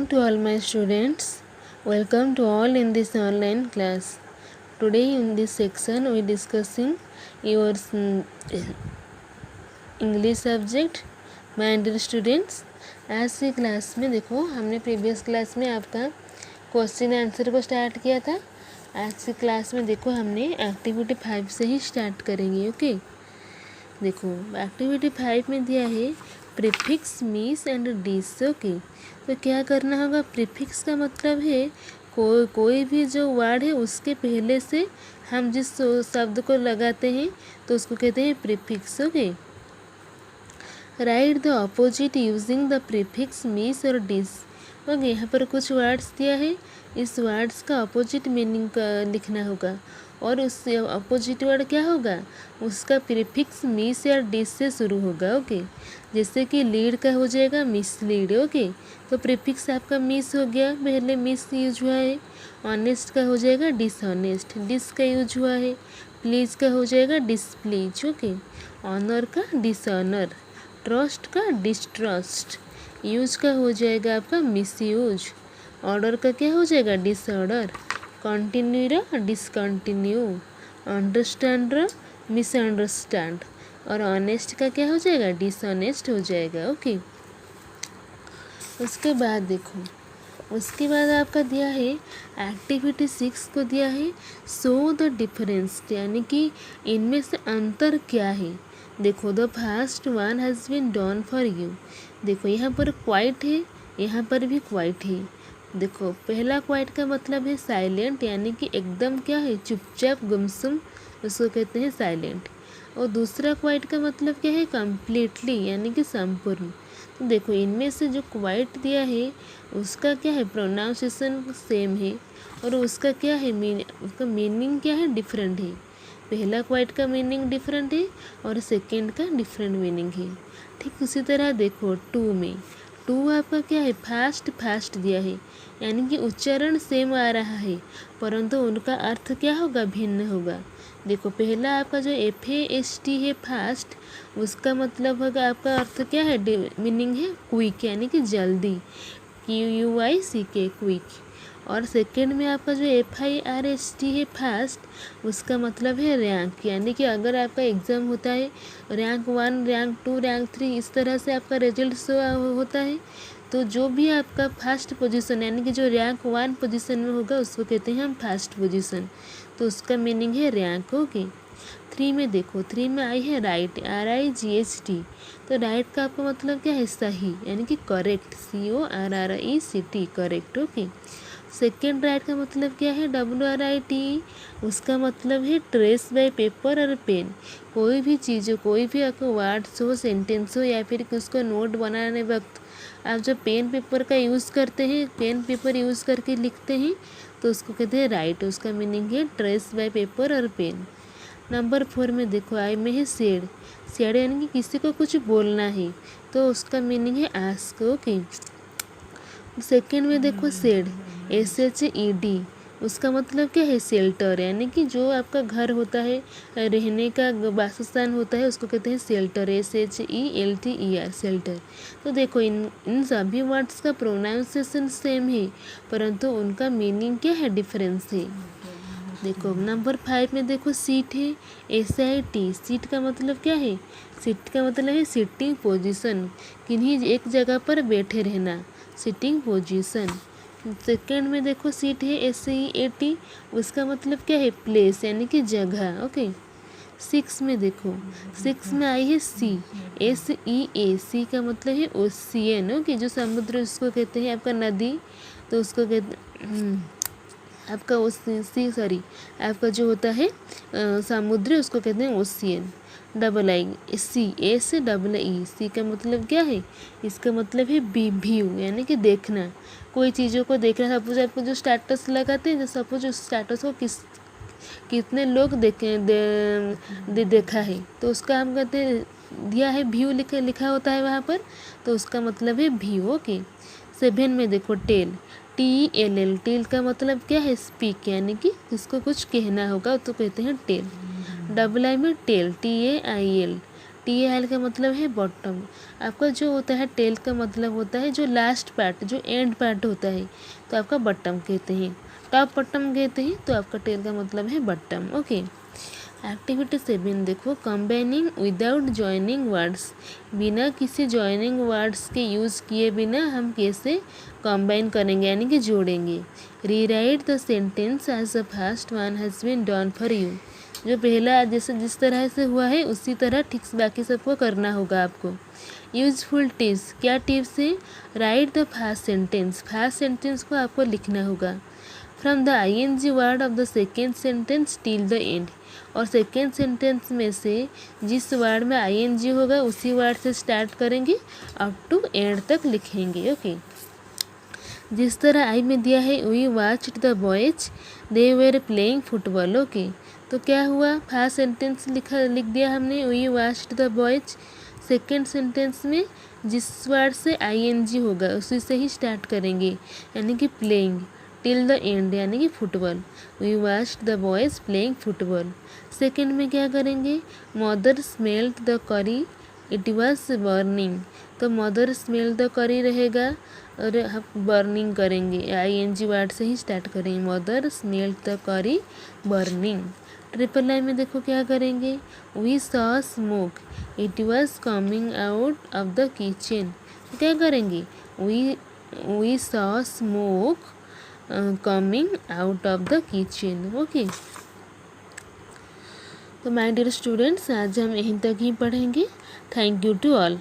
to all my students. Welcome to all in this online class. Today in this section we discussing your English subject. My dear students, आज की class में देखो हमने previous class में आपका question answer को start किया था। आज की क्लास में देखो हमने एक्टिविटी 5 से ही स्टार्ट करेंगे। ओके, देखो एक्टिविटी 5 में दिया है प्रीफिक्स मीस एंड डिस। ओके, तो क्या करना होगा, प्रीफिक्स का मतलब है कोई भी जो वर्ड है उसके पहले से हम जिस शब्द को लगाते हैं तो उसको कहते हैं prefix. Okay, right the opposite using the prefix मीस और डिस। ओके, यहाँ पर कुछ वर्ड्स दिया है, इस वर्ड्स का अपोजिट मीनिंग लिखना होगा और उस अपोजिट वर्ड क्या होगा, उसका प्रीफिक्स मिस या डिस से शुरू होगा। ओके, जैसे कि लीड का हो जाएगा मिसलीड। ओके, तो प्रीफिक्स आपका मिस हो गया, पहले मिस यूज हुआ है। ऑनेस्ट का हो जाएगा डिसऑनेस्ट, डिस का यूज हुआ है। प्लीज का हो जाएगा डिसप्लीज। ओके, ऑनर का डिसऑनर, ट्रस्ट का डिस्ट्रस्ट, यूज का हो जाएगा आपका मिसयूज, ऑर्डर का क्या हो जाएगा disorder, continue discontinue, understand misunderstand और ऑनेस्ट का क्या हो जाएगा डिसऑनेस्ट हो जाएगा। ओके, उसके बाद देखो, उसके बाद आपका दिया है एक्टिविटी 6 को दिया है शो द डिफरेंस, यानी कि इनमें से अंतर क्या है। देखो the first one has been done for you. देखो यहाँ पर क्वाइट है, यहाँ पर भी क्वाइट है। देखो पहला क्वाइट का मतलब है साइलेंट, यानी कि एकदम क्या है चुपचाप गुमसुम, उसको कहते हैं साइलेंट। और दूसरा क्वाइट का मतलब क्या है कम्प्लीटली, यानी कि संपूर्ण। तो देखो इनमें से जो क्वाइट दिया है उसका क्या है प्रोनाउंसिएशन सेम है और उसका क्या है उसका मीनिंग क्या है डिफरेंट है। पहला क्वाइट का मीनिंग डिफरेंट है और सेकंड का डिफरेंट मीनिंग है। ठीक उसी तरह देखो टू में, टू आपका क्या है फास्ट फास्ट दिया है, यानी कि उच्चारण सेम आ रहा है परंतु उनका अर्थ क्या होगा भिन्न होगा। देखो पहला आपका जो FAST है फास्ट, उसका मतलब होगा आपका अर्थ क्या है मीनिंग है क्विक, यानी कि जल्दी, QUICK क्विक। और सेकंड में आपका जो FIRST है फास्ट, उसका मतलब है रैंक, यानी कि अगर आपका एग्ज़ाम होता है रैंक 1 रैंक 2 रैंक 3 इस तरह से आपका रिजल्ट शो होता है, तो जो भी आपका फर्स्ट पोजीशन यानी कि जो रैंक 1 पोजीशन में होगा उसको कहते हैं हम फर्स्ट पोजीशन, तो उसका मीनिंग है रैंक। ओके, 3 में देखो, 3 में आई है राइट, RIGHT। तो राइट का आपका मतलब क्या है सही, यानी कि correct, CORRECT correct. Okay, second right का मतलब क्या है WRITE, उसका मतलब है ट्रेस बाय पेपर और पेन। कोई भी चीज़ हो, कोई भी आपको वर्ड्स हो सेंटेंस हो या फिर उसको नोट बनाने वक्त आप जब पेन पेपर का यूज़ करते हैं, पेन पेपर यूज़ करके लिखते हैं तो उसको कहते हैं राइट, उसका मीनिंग है ट्रेस बाय पेपर और पेन। नंबर 4 में देखो आई में है सेड, सेड यानी कि किसी को कुछ बोलना है तो उसका मीनिंग है आस्क। ओके, सेकेंड में देखो सेड, SHED, उसका मतलब क्या है शेल्टर, यानी कि जो आपका घर होता है रहने का वासस्थान होता है उसको कहते हैं शेल्टर, SHELTER शेल्टर। तो देखो इन सभी वर्ड्स का प्रोनाउंसिएशन सेम है परंतु उनका मीनिंग क्या है डिफरेंस है। देखो नंबर 5 में देखो सीट है, SIT, सीट का मतलब क्या है, सीट का मतलब है सिटिंग पोजीशन, किन्हीं एक जगह पर बैठे रहना, सिटिंग पोजीशन। सेकंड में देखो सीट है SEAT, उसका मतलब क्या है प्लेस, यानी कि जगह। ओके, 6 में देखो, 6 में आई है SEA, सी का मतलब है ओशियन। ओके, जो समुद्र उसको कहते हैं आपका नदी, तो उसको कहते आपका आपका जो होता है समुद्र उसको कहते हैं ओशियन। SEE, सी का मतलब क्या है, इसका मतलब है व्यू, यानी कि देखना, कोई चीज़ों को देखना। सपोज आपको जो स्टेटस लगाते हैं, सपोज उस स्टेटस को कितने लोग देखा है तो उसका हम कहते हैं दिया है व्यू, लिखा होता है वहाँ पर, तो उसका मतलब है व्यू। ओके, 7 में देखो टेल, TELL, टेल का मतलब क्या है स्पीक, यानी कि किसको कुछ कहना होगा तो कहते हैं टेल। आई में टेल, TAIL, TAL का मतलब है बॉटम। आपका जो होता है टेल का मतलब होता है जो लास्ट पार्ट, जो एंड पार्ट होता है, तो आपका बॉटम कहते हैं। टॉप बॉटम कहते हैं, तो आपका टेल का मतलब है बॉटम। ओके। एक्टिविटी 7 देखो, कंबाइनिंग विदाउट जॉइनिंग वर्ड्स। बिना किसी जॉइनिंग वर्ड्स के यूज़ किए बिना हम कैसे कंबाइन करेंगे यानी कि जोड़ेंगे। Rewrite the sentence as the first one has been done for you. जो पहला जैसे जिस तरह से हुआ है उसी तरह ठीक बाकी सबको करना होगा आपको। यूजफुल टिप्स, क्या टिप्स है? Right the first sentence, first sentence को आपको लिखना होगा। From the ING word of the second sentence till the end. और सेकेंड सेंटेंस में से जिस वर्ड में ING होगा उसी वर्ड से स्टार्ट करेंगे, अप टू एंड तक लिखेंगे। ओके। जिस तरह आई में दिया है, we watched the boys they were playing football. Okay, तो क्या हुआ, फर्स्ट सेंटेंस लिख दिया हमने, we watched the boys. Second sentence में जिस वर्ड से ING होगा उसी से ही स्टार्ट करेंगे, यानी कि प्लेइंग टिल द एंड यानी कि football. We watched the boys playing football. Second में क्या करेंगे, mother smelled the curry it was burning. तो मदर स्मेल द करी रहेगा और हम बर्निंग करेंगे, ING वर्ड से ही स्टार्ट करेंगे, mother smell the curry burning. Triple line में देखो क्या करेंगे, we saw smoke it was coming out of the kitchen. क्या करेंगे, we saw smoke coming out of the kitchen. Okay, तो माय डियर स्टूडेंट्स, आज हम यहीं तक ही पढ़ेंगे। Thank you to all.